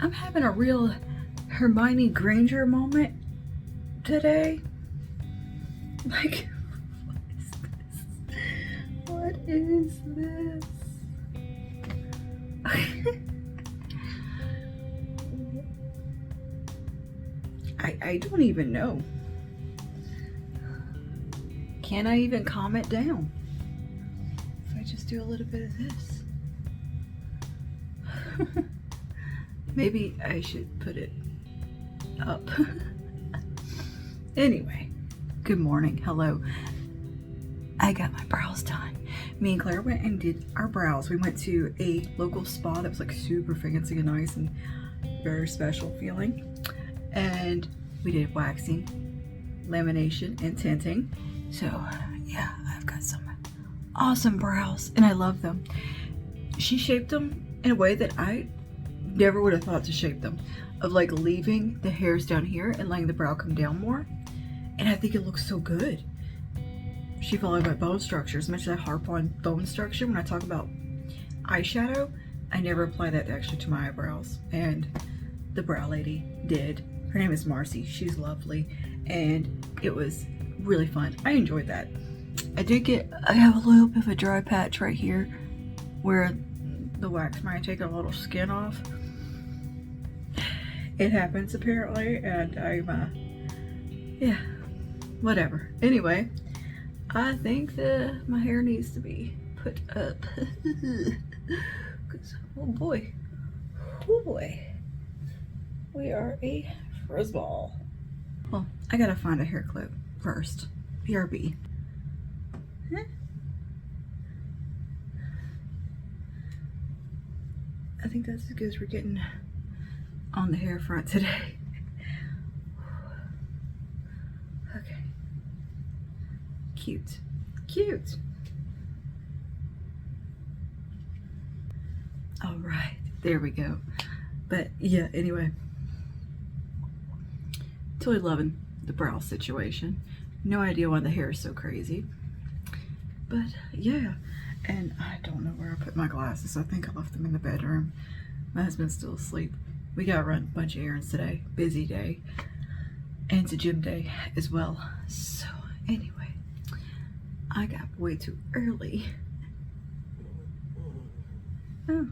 I'm having a real Hermione Granger moment today. Like, what is this? I don't even know. Can I even calm it down if I just do a little bit of this? Maybe I should put it up. Anyway, good morning. Hello. I got my brows done. Me and Claire went and did our brows. We went to a local spa that was like super fancy and nice and very special feeling. And we did waxing, lamination, and tinting. So yeah, I've got some awesome brows and I love them. She shaped them in a way that I never would have thought to shape them, of like leaving the hairs down here and letting the brow come down more. And I think it looks so good. She followed my bone structure. As much as I harp on bone structure when I talk about eyeshadow, I never apply that actually to my eyebrows. And the brow lady did. Her name is Marcy. She's lovely. And it was really fun. I enjoyed that. I have a little bit of a dry patch right here where the wax might take a little skin off. It happens apparently, and yeah, whatever. Anyway, I think that my hair needs to be put up. Oh boy, we are a fuzzball. Well, I gotta find a hair clip first. BRB. Huh? I think that's as good as we're getting on the hair front today. Okay. Cute. All right, there we go. But yeah, anyway, totally loving the brow situation. No idea why the hair is so crazy, but yeah. And I don't know where I put my glasses. I think I left them in the bedroom. My husband's still asleep. We gotta run a bunch of errands today. Busy day. And it's a gym day as well. So anyway, I got way too early. Oh,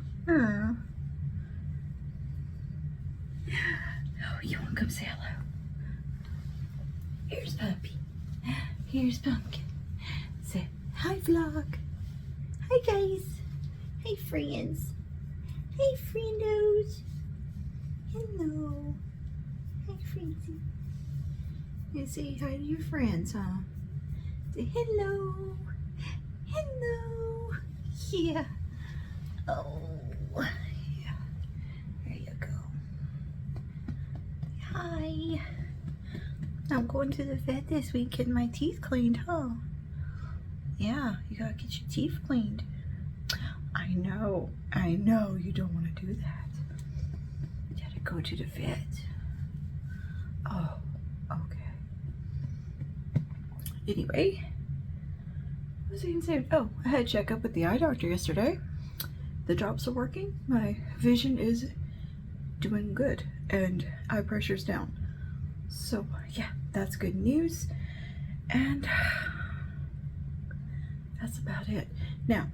you wanna come say hello? Here's Puppy. Here's Pumpkin. Say hi, vlog. Hi guys. Hi friends. Hey friendos. Hello. Hi friendsy. You say hi to your friends, huh? Say hello. Hello. Yeah. Oh. Yeah. There you go. Hi. I'm going to the vet this week getting my teeth cleaned, huh? Yeah, you gotta get your teeth cleaned. I know, you don't want to do that. You gotta go to the vet. Oh, okay. Anyway, what was I gonna say? Oh, I had a checkup with the eye doctor yesterday. The drops are working. My vision is doing good and eye pressure's down. So yeah, that's good news. And that's about it. Now,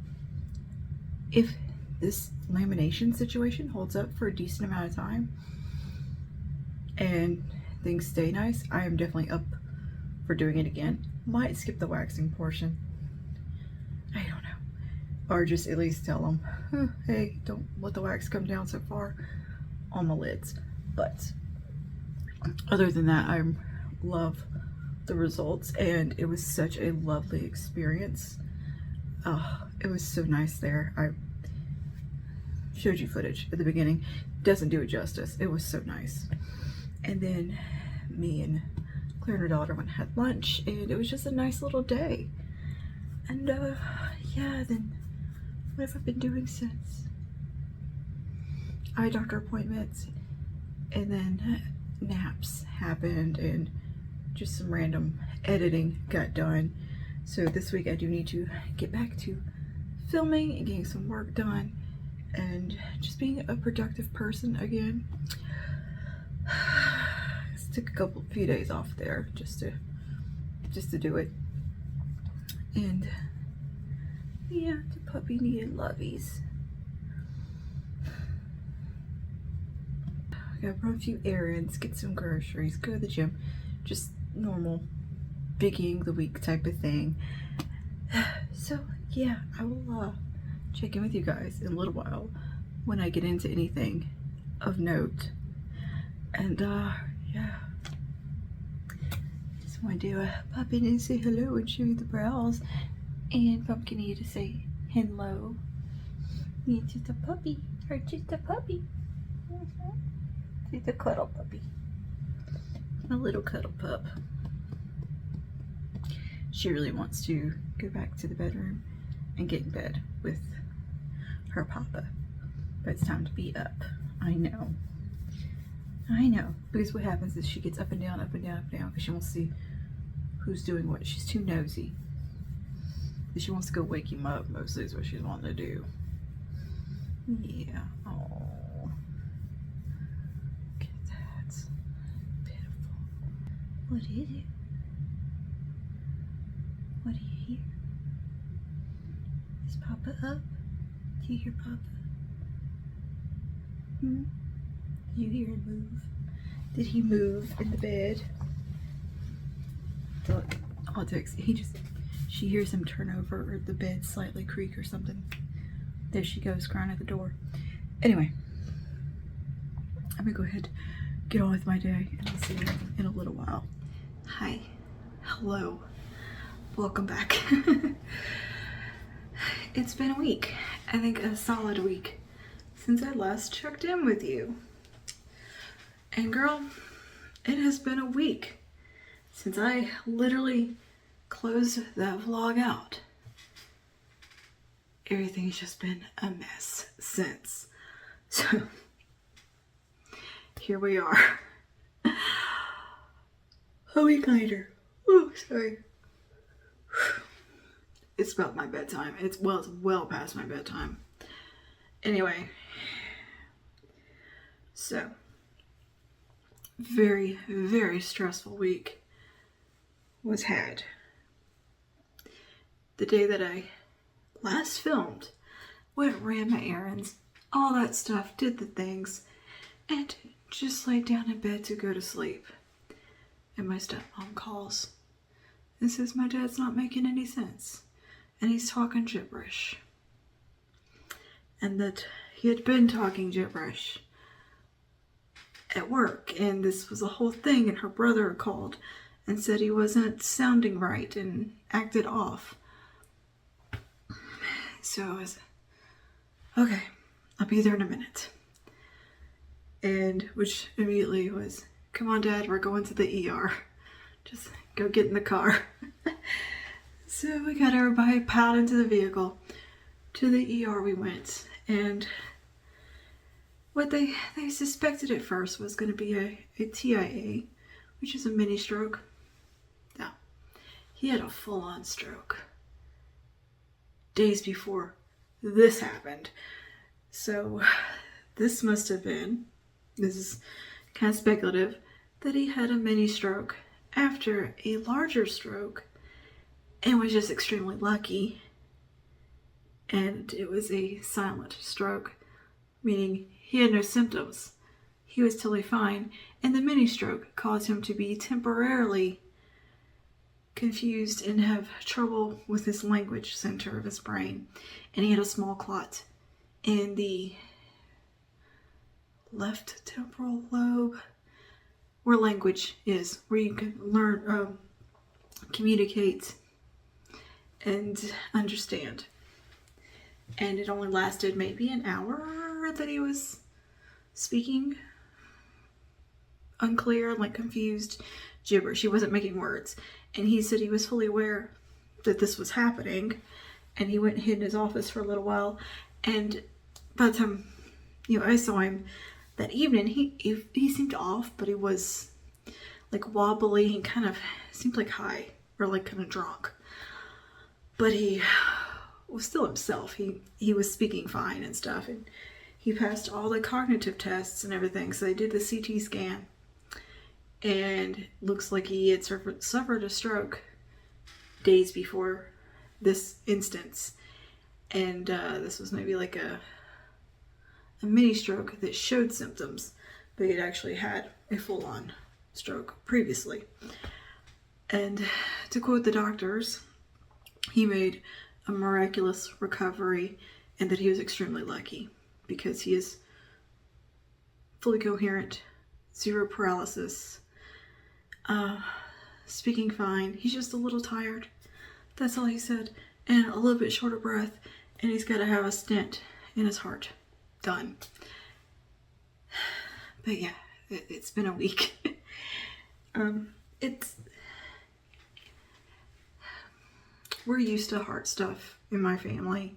if this lamination situation holds up for a decent amount of time and things stay nice, I am definitely up for doing it again. Might skip the waxing portion. I don't know. Or just at least tell them, hey, don't let the wax come down so far on my lids. But other than that, I love the results, and it was such a lovely experience. It was so nice there. I showed you footage at the beginning. Doesn't do it justice. It was so nice. And then me and Claire and her daughter went and had lunch, and it was just a nice little day. And yeah, then what have I been doing since? Eye doctor appointments, and then naps happened, and just some random editing got done. So this week I do need to get back to filming and getting some work done. and just being a productive person again. Just took a few days off there just to do it. And yeah, the puppy needed lovies. I gotta run a few errands, get some groceries, go to the gym. Just normal beginning of the week type of thing. So yeah, I will check in with you guys in a little while when I get into anything of note. And yeah, just want to do a pop in and say hello and show you the brows. And Pumpkin need to say hello. You're just a puppy, or just a puppy. She's a cuddle puppy. A little cuddle pup. She really wants to go back to the bedroom and get in bed with her papa. But it's time to be up. I know. Because what happens is she gets up and down, up and down, up and down, because she wants to see who's doing what. She's too nosy. She wants to go wake him up, mostly is what she's wanting to do. Yeah. Oh. Look at that. Beautiful. What is it? What do you hear? Is Papa up? Do you hear Papa? Hmm? Do you hear him move? Did he move in the bed? Look, she hears him turn over or the bed slightly creak or something. There she goes, crying at the door. Anyway, I'm gonna go ahead and get on with my day, and I'll see you in a little while. Hi. Hello. Welcome back. It's been a week. I think a solid week since I last checked in with you. And girl, it has been a week since I literally closed that vlog out. Everything's just been a mess since. So, here we are. A week later. Oh, sorry. It's about my bedtime. It's well past my bedtime. Anyway. So, very, very stressful week was had. The day that I last filmed, ran my errands, all that stuff, did the things, and just laid down in bed to go to sleep. And my stepmom calls and says my dad's not making any sense, and he's talking gibberish. And that he had been talking gibberish at work, and this was a whole thing, and her brother called and said he wasn't sounding right and acted off. So I was, okay, I'll be there in a minute. And which immediately was, come on Dad, we're going to the ER. Just go get in the car. So we got everybody piled into the vehicle. To the ER we went, and what they suspected at first was going to be a TIA, which is a mini stroke. No, he had a full-on stroke days before this happened. So this must have been, this is kind of speculative, that he had a mini stroke after a larger stroke and was just extremely lucky. And it was a silent stroke, meaning he had no symptoms. He was totally fine, and the mini stroke caused him to be temporarily confused and have trouble with his language center of his brain. And he had a small clot in the left temporal lobe, where language is, where you can learn, communicate, and understand. And it only lasted maybe an hour that he was speaking unclear, like confused gibberish. He wasn't making words. And he said he was fully aware that this was happening. And he went and hid in his office for a little while. And by the time, I saw him that evening, he seemed off, but he was like wobbly and kind of seemed like high or like kind of drunk. But he was still himself. He was speaking fine and stuff, and he passed all the cognitive tests and everything. So they did the CT scan, and looks like he had suffered a stroke days before this instance. And this was maybe like a mini stroke that showed symptoms, but he'd actually had a full-on stroke previously. And to quote the doctors, he made a miraculous recovery, and that he was extremely lucky because he is fully coherent, zero paralysis, speaking fine. He's just a little tired. That's all he said. And a little bit short of breath, and he's got to have a stent in his heart done. But yeah, it's been a week. We're used to heart stuff in my family.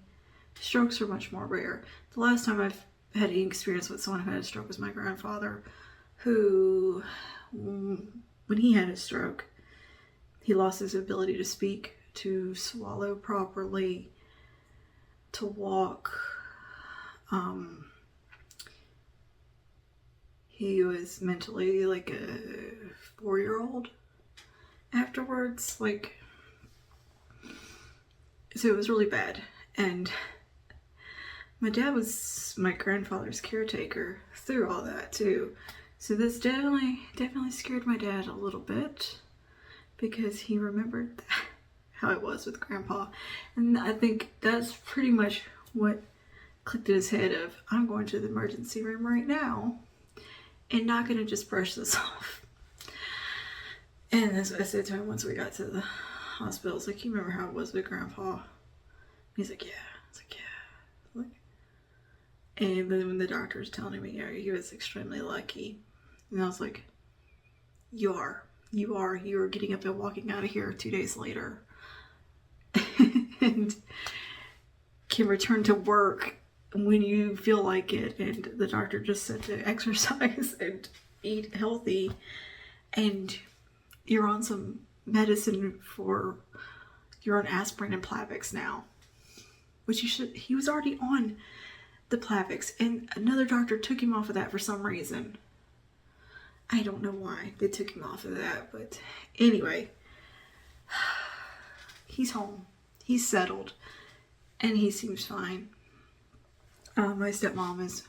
Strokes are much more rare. The last time I've had any experience with someone who had a stroke was my grandfather, who, when he had a stroke, he lost his ability to speak, to swallow properly, to walk. He was mentally like a 4-year-old afterwards, so it was really bad. And my dad was my grandfather's caretaker through all that too. So this definitely scared my dad a little bit, because he remembered how it was with Grandpa. And I think that's pretty much what clicked in his head of, I'm going to the emergency room right now and not going to just brush this off. And as I said to him once we got to the hospital, I was like, you remember how it was with Grandpa? He's like, yeah. I was like, yeah. And then when the doctor was telling me, yeah, he was extremely lucky. And I was like, you are getting up and walking out of here 2 days later. And can return to work when you feel like it. And the doctor just said to exercise and eat healthy. And you're on some medicine you're on aspirin and Plavix now. Which he was already on the Plavix. And another doctor took him off of that for some reason. I don't know why they took him off of that, but anyway, he's home. He's settled, and he seems fine. My stepmom is,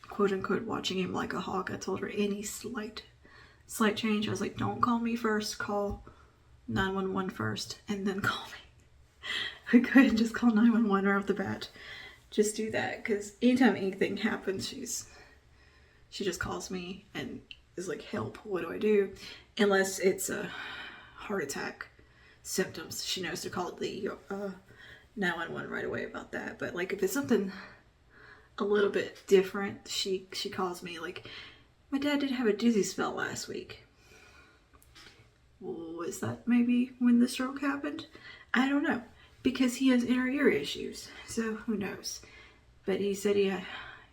quote unquote, watching him like a hawk. I told her any slight change, I was like, don't call me first, call 911 first, and then call me. Go ahead and just call 911 right off the bat. Just do that, because anytime anything happens, she just calls me and is like, help, what do I do? Unless it's a heart attack symptoms, she knows to call the 911 right away about that. But like if it's something a little bit different, she calls me. Like, my dad did have a dizzy spell last week. Was that maybe when the stroke happened? I don't know, because he has inner ear issues, so who knows. But he said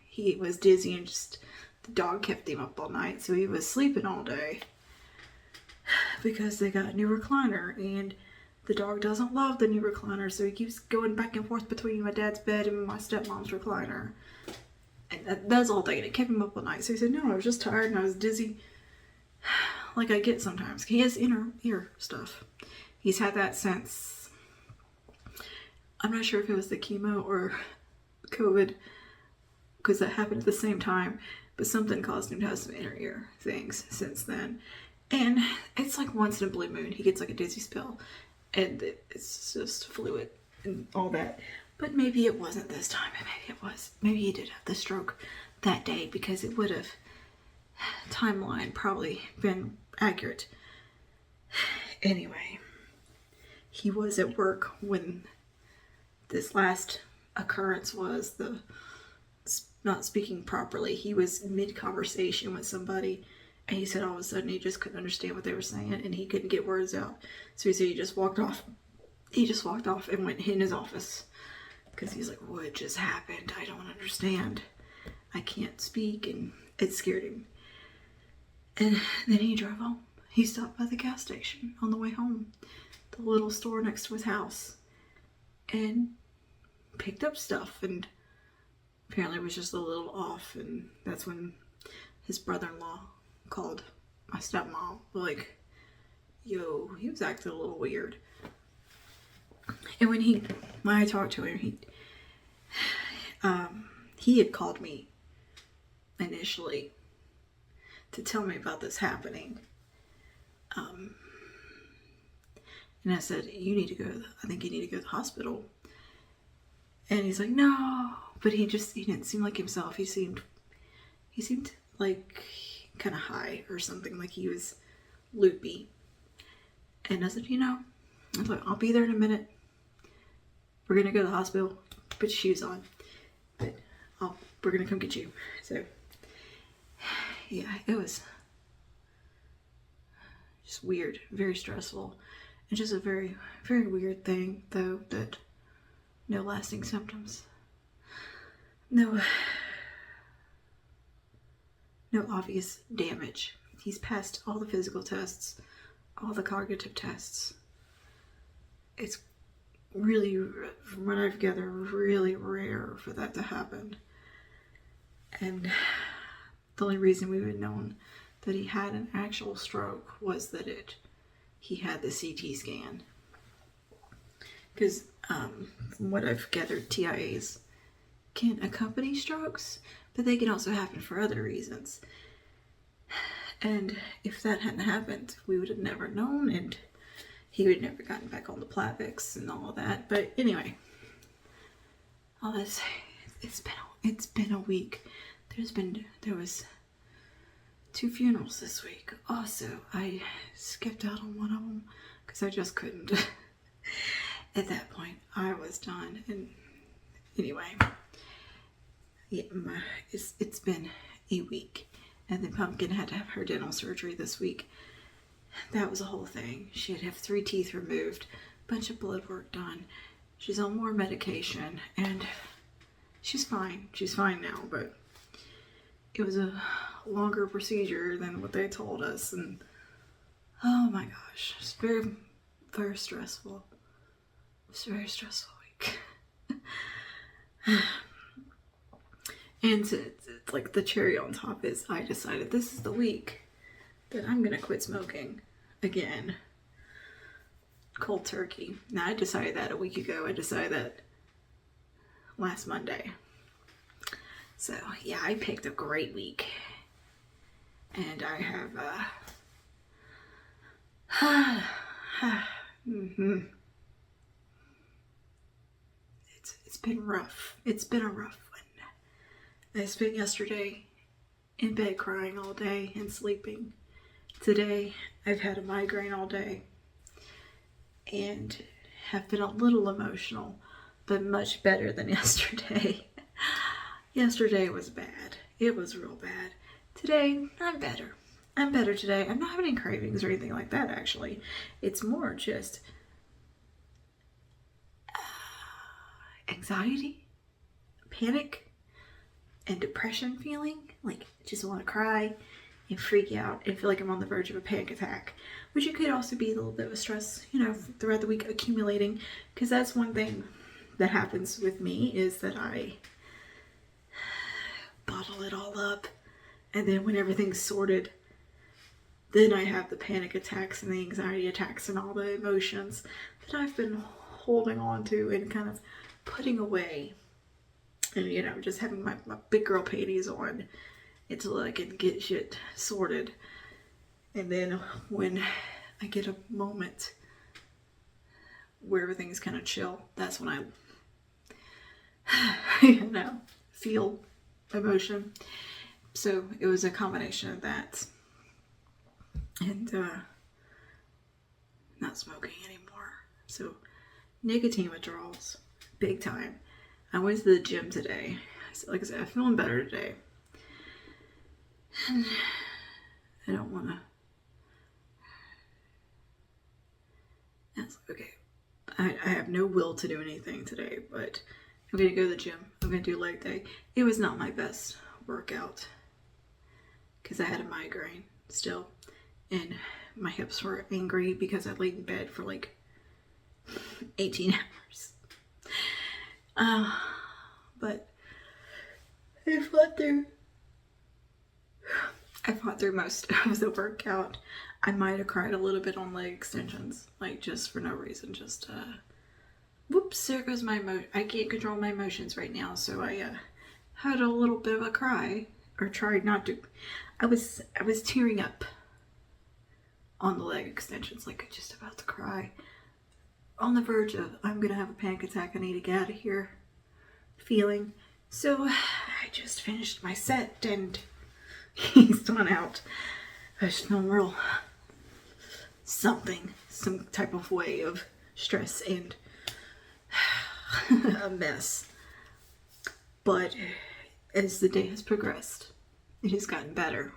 he was dizzy and just the dog kept him up all night, so he was sleeping all day because they got a new recliner, and the dog doesn't love the new recliner, so he keeps going back and forth between my dad's bed and my stepmom's recliner. And that's all day, and it kept him up all night. So he said, no, I was just tired and I was dizzy, like I get sometimes. He has inner ear stuff. He's had that since, I'm not sure if it was the chemo or COVID, because that happened at the same time, but something caused him to have some inner ear things since then. And it's like once in a blue moon, he gets like a dizzy spell, and it's just fluid and all that. But maybe it wasn't this time, and maybe it was. Maybe he did have the stroke that day, because it would have, timeline probably been accurate. Anyway, he was at work when this last occurrence was, the not speaking properly. He was mid-conversation with somebody, and he said all of a sudden he just couldn't understand what they were saying, and he couldn't get words out. So he said he just walked off. He just walked off and went in his office, because he's like, what just happened? I don't understand. I can't speak, and it scared him. And then he drove home. He stopped by the gas station on the way home, the little store next to his house. and picked up stuff, and apparently it was just a little off. And that's when his brother-in-law called my stepmom, like, yo, he was acting a little weird. And when I talked to him, he had called me initially to tell me about this happening. And I said, I think you need to go to the hospital. And he's like, no, but he didn't seem like himself. He seemed like kind of high or something, like he was loopy. And I said, I was like, I'll be there in a minute. We're going to go to the hospital. Put your shoes on. But we're going to come get you. So, yeah, it was just weird. Very stressful. And just a very, very weird thing, though, that no lasting symptoms. No obvious damage. He's passed all the physical tests, all the cognitive tests. It's really, from what I've gathered, really rare for that to happen. And the only reason we would have known that he had an actual stroke was that he had the CT scan. Because from what I've gathered, TIAs can accompany strokes, but they can also happen for other reasons. And if that hadn't happened, we would have never known, and he would have never gotten back on the Plavix and all that. But anyway, all this, it's been a week. There was 2 funerals this week. Also, I skipped out on one of them because I just couldn't. At that point, I was done. And anyway, yeah, it's been a week. And then Pumpkin had to have her dental surgery this week. That was a whole thing. She had to have 3 teeth removed, a bunch of blood work done. She's on more medication, and she's fine. She's fine now, but it was a longer procedure than what they told us. And oh my gosh, it's very, very stressful. It's a very stressful week. And it's like the cherry on top is I decided this is the week that I'm gonna quit smoking again. Cold turkey. Now, I decided that a week ago. I decided that last Monday. So yeah, I picked a great week. And I have It's been rough. It's been a rough one. I spent yesterday in bed crying all day and sleeping. Today, I've had a migraine all day and have been a little emotional, but much better than yesterday. Yesterday was bad. It was real bad. Today, I'm better. I'm better today. I'm not having any cravings or anything like that, actually. It's more just anxiety, panic, and depression feeling. Like, just want to cry and freak out and feel like I'm on the verge of a panic attack, which it could also be a little bit of stress, throughout the week accumulating, because that's one thing that happens with me is that I bottle it all up, and then when everything's sorted, then I have the panic attacks and the anxiety attacks and all the emotions that I've been holding on to and kind of putting away, and just having my big girl panties on until I can get shit sorted. And then when I get a moment where everything's kind of chill, that's when I feel emotion. So it was a combination of that and not smoking anymore. So nicotine withdrawals, big time. I went to the gym today. Like I said, I'm feeling better today. And I don't want to. That's okay. I have no will to do anything today, but I'm going to go to the gym. I'm going to do leg day. It was not my best workout because I had a migraine still, and my hips were angry because I laid in bed for like 18 hours. But I fought through. I fought through most of the workout. I might have cried a little bit on leg extensions, like just for no reason. Just whoops! There goes my I can't control my emotions right now, so I had a little bit of a cry, or tried not to. I was tearing up on the leg extensions, like just about to cry, on the verge of I'm gonna have a panic attack. I need to get out of here. Feeling. So I just finished my set and he's gone out. I just feel real something, some type of way of stress and a mess. But as the day has progressed, it has gotten better.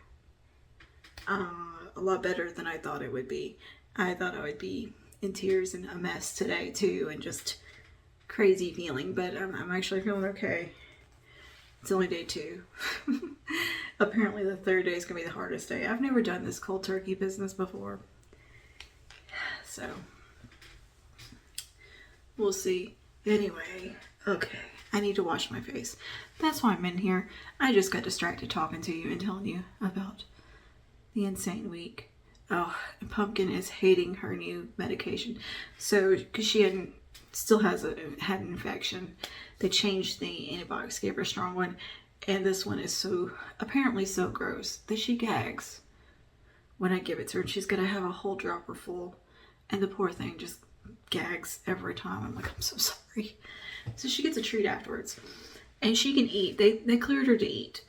A lot better than I thought it would be. I thought I would be in tears and a mess today too, and just crazy feeling, but I'm actually feeling okay. It's only day 2. Apparently the 3rd day is gonna be the hardest day. I've never done this cold turkey business before, so we'll see. Anyway, okay, I need to wash my face. That's why I'm in here. I just got distracted talking to you and telling you about the insane week. Oh, and Pumpkin is hating her new medication. So, because she still had an infection, they changed the antibiotics, gave her a strong one, and this one is apparently so gross that she gags when I give it to her. And she's gonna have a whole dropper full, and the poor thing just gags every time. I'm like, I'm so sorry. So she gets a treat afterwards, and she can eat. They cleared her to eat.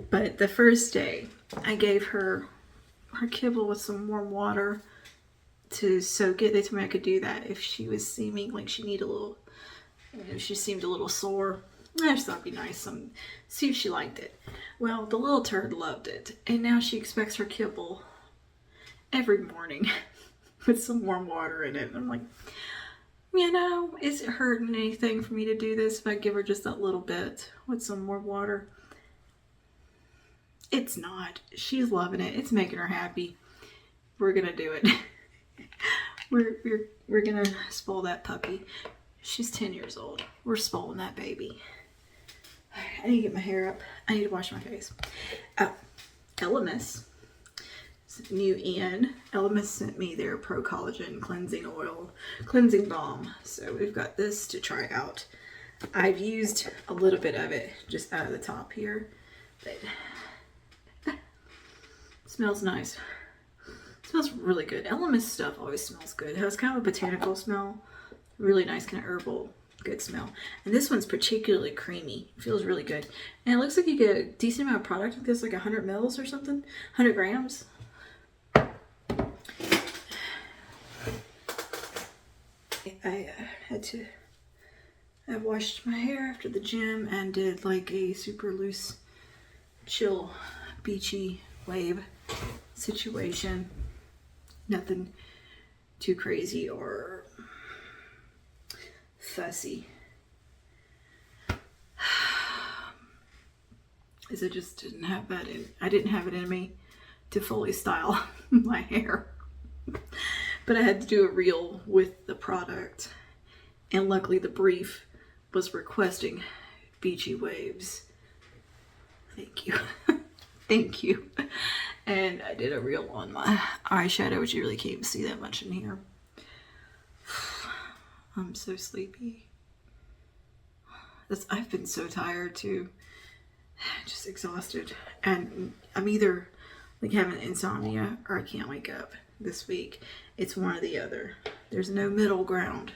But the first day, I gave her kibble with some warm water to soak it. They told me I could do that if she was seeming like she needed a little, she seemed a little sore. I just thought it'd be nice, see if she liked it. Well, the little turd loved it, and now she expects her kibble every morning with some warm water in it. And I'm like, is it hurting anything for me to do this if I give her just that little bit with some more water? It's not. She's loving it. It's making her happy. We're gonna do it. We're gonna spoil that puppy. She's 10 years old. We're spoiling that baby. I need to get my hair up. I need to wash my face. Oh, Elemis. New in. Elemis sent me their Pro Collagen cleansing balm. So we've got this to try out. I've used a little bit of it just out of the top here, but it smells nice. It smells really good. Elemis stuff always smells good. It has kind of a botanical smell. Really nice, kind of herbal, good smell. And this one's particularly creamy. It feels really good. And it looks like you get a decent amount of product. I think there's like 100 mils or something. 100 grams. I washed my hair after the gym and did like a super loose, chill, beachy wave situation. Nothing too crazy or fussy. As I just didn't have that I didn't have it in me to fully style my hair. But I had to do a reel with the product. And luckily the brief was requesting beachy waves. Thank you. Thank you. And I did a reel on my eyeshadow, which you really can't even see that much in here. I'm so sleepy. I've been so tired too. Just exhausted. And I'm either like having insomnia or I can't wake up this week. It's one or the other. There's no middle ground.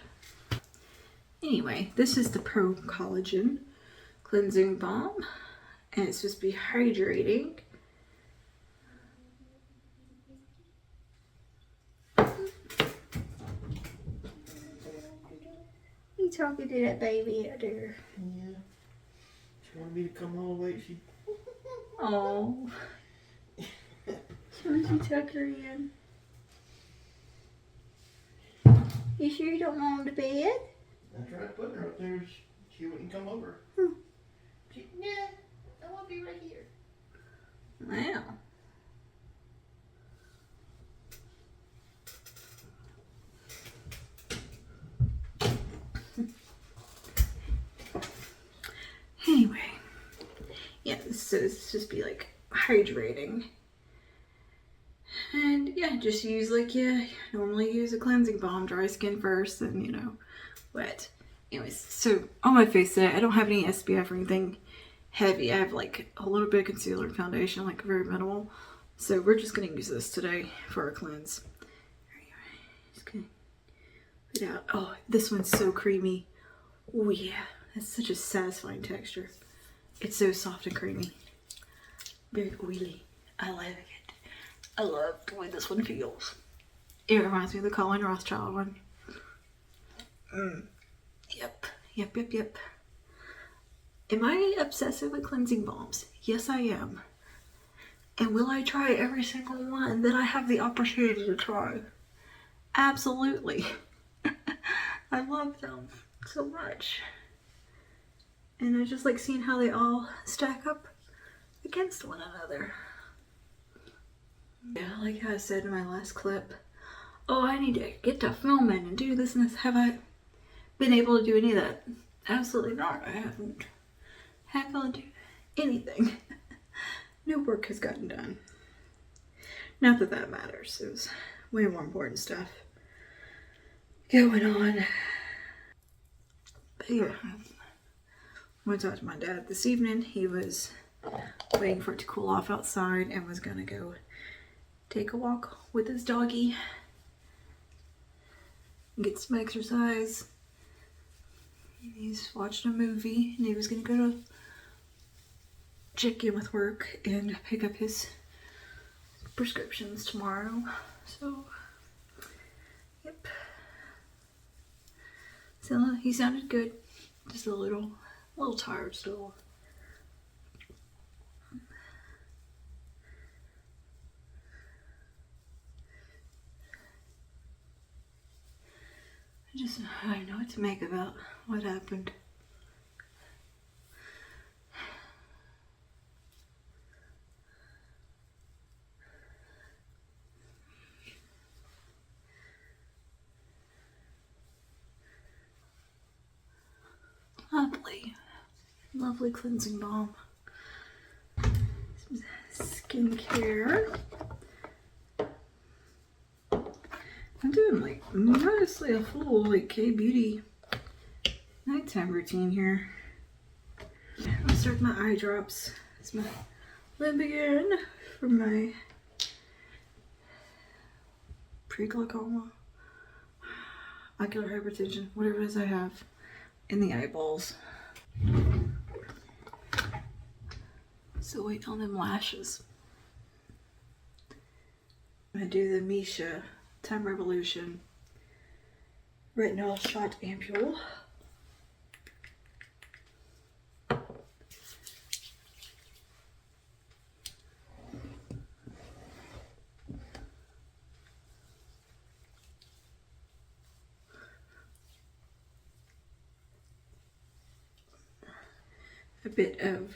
Anyway, this is the Pro Collagen Cleansing Balm. And it's supposed to be hydrating. You talking to that baby out there? Yeah. She wanted me to come all the way. Oh. Should you tuck her in? You sure you don't want him to bed? I tried putting her up there. She wouldn't come over. She, yeah, I want to be right here. Wow. yeah, so it's just be like hydrating. And yeah, just use like normally use a cleansing balm, dry skin first, and wet. Anyways, so on my face today, I don't have any SPF or anything heavy. I have like a little bit of concealer and foundation, like very minimal. So we're just gonna use this today for our cleanse. Just gonna put it out. Oh, this one's so creamy. Oh yeah, that's such a satisfying texture. It's so soft and creamy. Very oily. I like it. I love the way this one feels. It reminds me of the Colin Rothschild one. Yep. Am I obsessive with cleansing balms? Yes, I am. And will I try every single one that I have the opportunity to try? Absolutely. I love them so much. And I just like seeing how they all stack up against one another. Yeah, like I said in my last clip, oh, I need to get to filming and do this and this. Have I been able to do any of that? Absolutely not. I haven't been able to do anything. No work has gotten done. Not that that matters. It was way more important stuff going on. But yeah, I went to talk to my dad this evening. He was waiting for it to cool off outside and was gonna go take a walk with his doggy, get some exercise. He's watching a movie and he was gonna go to check in with work and pick up his prescriptions tomorrow. So, yep. So he sounded good, just a little tired still. I don't know what to make about what happened. Lovely cleansing balm. Some skincare. I'm doing like mostly a full like K-beauty nighttime routine here. I'll start my eye drops. It's my lip again for my pre-glaucoma, ocular hypertension, whatever it is I have in the eyeballs. So wait on them lashes. I do the Misha Time Revolution retinol shot ampule. A bit of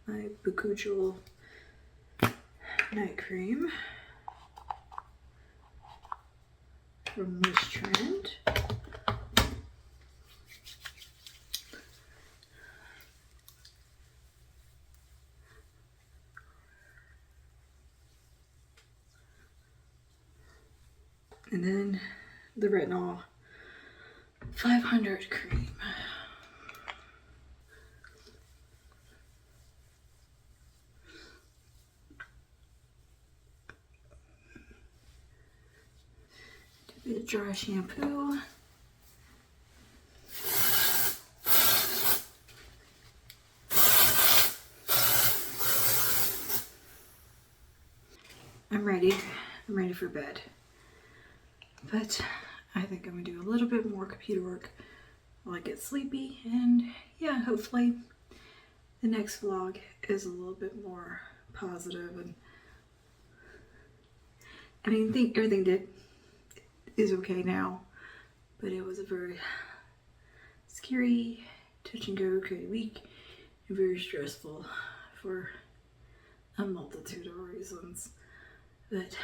my Bakuchel night cream from this trend. And then the retinol 500 cream. A bit of dry shampoo. I'm ready for bed. But I think I'm gonna do a little bit more computer work while I get sleepy, and yeah, hopefully the next vlog is a little bit more positive. And I mean, I think everything is okay now, but it was a very scary, touch and go kind of week, and very stressful for a multitude of reasons. But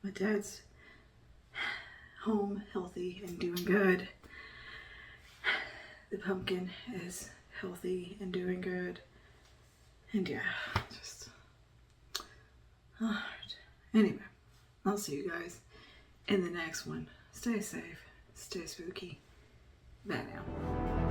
my dad's home, healthy and doing good. The pumpkin is healthy and doing good. And yeah, just alright. Anyway, I'll see you guys in the next one. Stay safe, stay spooky. Bye now.